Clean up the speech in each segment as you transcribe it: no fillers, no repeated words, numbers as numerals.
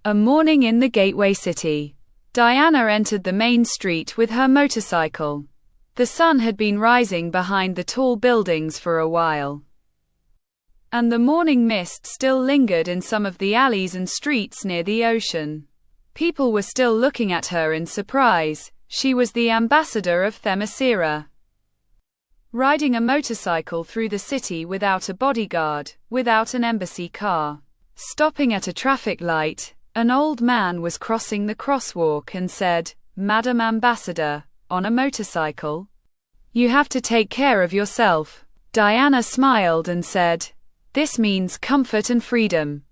A morning in the gateway city. Diana entered the main street with her motorcycle. The sun had been rising behind the tall buildings for a while, and the morning mist still lingered in some of the alleys and streets near the ocean. People were still looking at her in surprise. She was the ambassador of Themyscira, riding a motorcycle through the city without a bodyguard, without an embassy car. Stopping at a traffic light, an old man was crossing the crosswalk and said, "Madam Ambassador, on a motorcycle? You have to take care of yourself." Diana smiled and said, "This means comfort and freedom.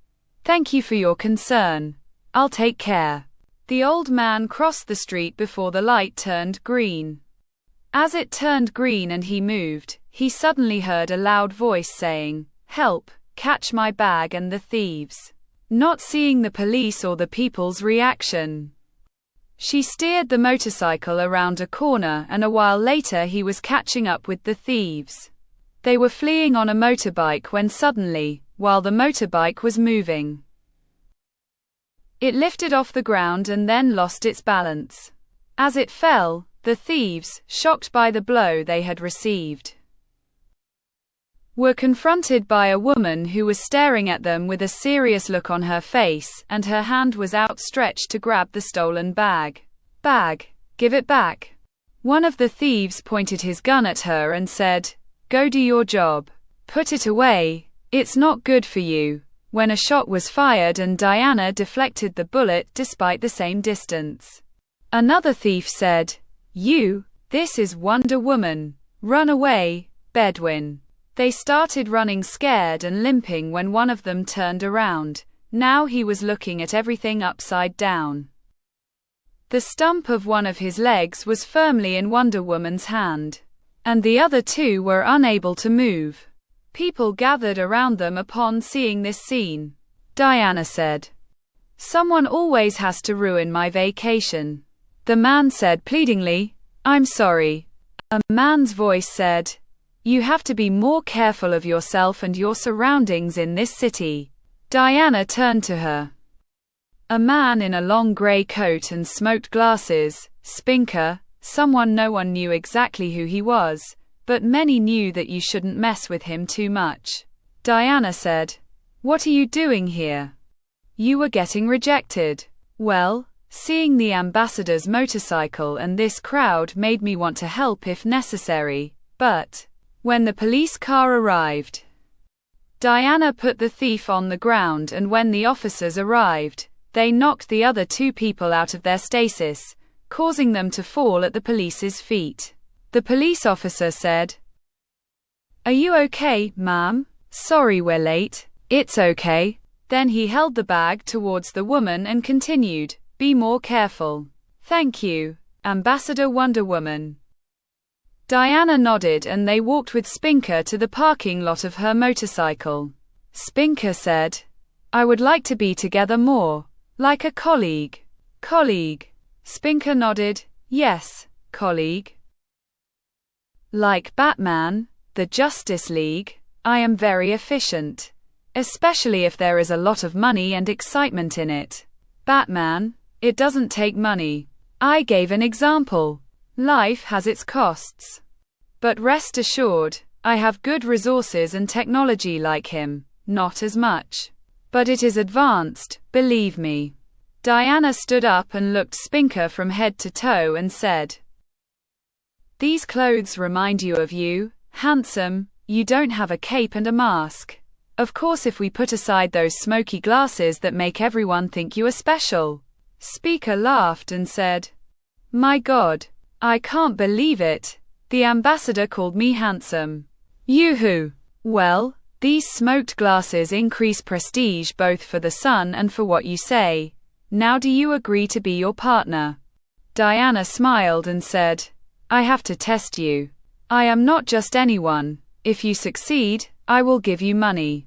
Thank you for your concern. I'll take care." The old man crossed the street before the light turned green. As it turned green and he moved, he suddenly heard a loud voice saying, "Help, catch my bag and the thieves." Not seeing the police or the people's reaction, she steered the motorcycle around a corner, and a while later he was catching up with the thieves. They were fleeing on a motorbike when suddenly, while the motorbike was moving, it lifted off the ground and then lost its balance. As it fell, the thieves, shocked by the blow they had received, were confronted by a woman who was staring at them with a serious look on her face, and her hand was outstretched to grab the stolen bag. "Bag, give it back." One of the thieves pointed his gun at her and said, "Go do your job. Put it away. It's not good for you." When a shot was fired and Diana deflected the bullet despite the same distance, another thief said, This is Wonder Woman. Run away, Bedouin." They started running scared and limping when one of them turned around. Now he was looking at everything upside down. The stump of one of his legs was firmly in Wonder Woman's hand, and the other two were unable to move. People gathered around them upon seeing this scene. Diana said, "Someone always has to ruin my vacation." The man said pleadingly, "I'm sorry." A man's voice said, "You have to be more careful of yourself and your surroundings in this city." Diana turned to her. A man in a long grey coat and smoked glasses, Spinker, someone no one knew exactly who he was, but many knew that you shouldn't mess with him too much. Diana said, "What are you doing here? You were getting rejected." "Well, seeing the ambassador's motorcycle and this crowd made me want to help if necessary, but when the police car arrived." Diana put the thief on the ground, and when the officers arrived, they knocked the other two people out of their stasis, causing them to fall at the police's feet. The police officer said, "Are you okay, ma'am? Sorry we're late." "It's okay." Then he held the bag towards the woman and continued, "Be more careful." "Thank you, Ambassador Wonder Woman." Diana nodded and they walked with Spinker to the parking lot of her motorcycle. Spinker said, "I would like to be together more, like a colleague." "Colleague?" Spinker nodded, "Yes, colleague. Like Batman, the Justice League. I am very efficient, especially if there is a lot of money and excitement in it." "Batman, it doesn't take money. I gave an example. Life has its costs. But rest assured, I have good resources and technology like him, not as much. But it is advanced, believe me." Diana stood up and looked Spinker from head to toe and said, "These clothes remind you of you, handsome. You don't have a cape and a mask. Of course, if we put aside those smoky glasses that make everyone think you are special." Spinker laughed and said, "My God, I can't believe it. The ambassador called me handsome. Yoo-hoo. Well, these smoked glasses increase prestige both for the sun and for what you say. Now do you agree to be your partner?" Diana smiled and said, "I have to test you. I am not just anyone. If you succeed, I will give you money."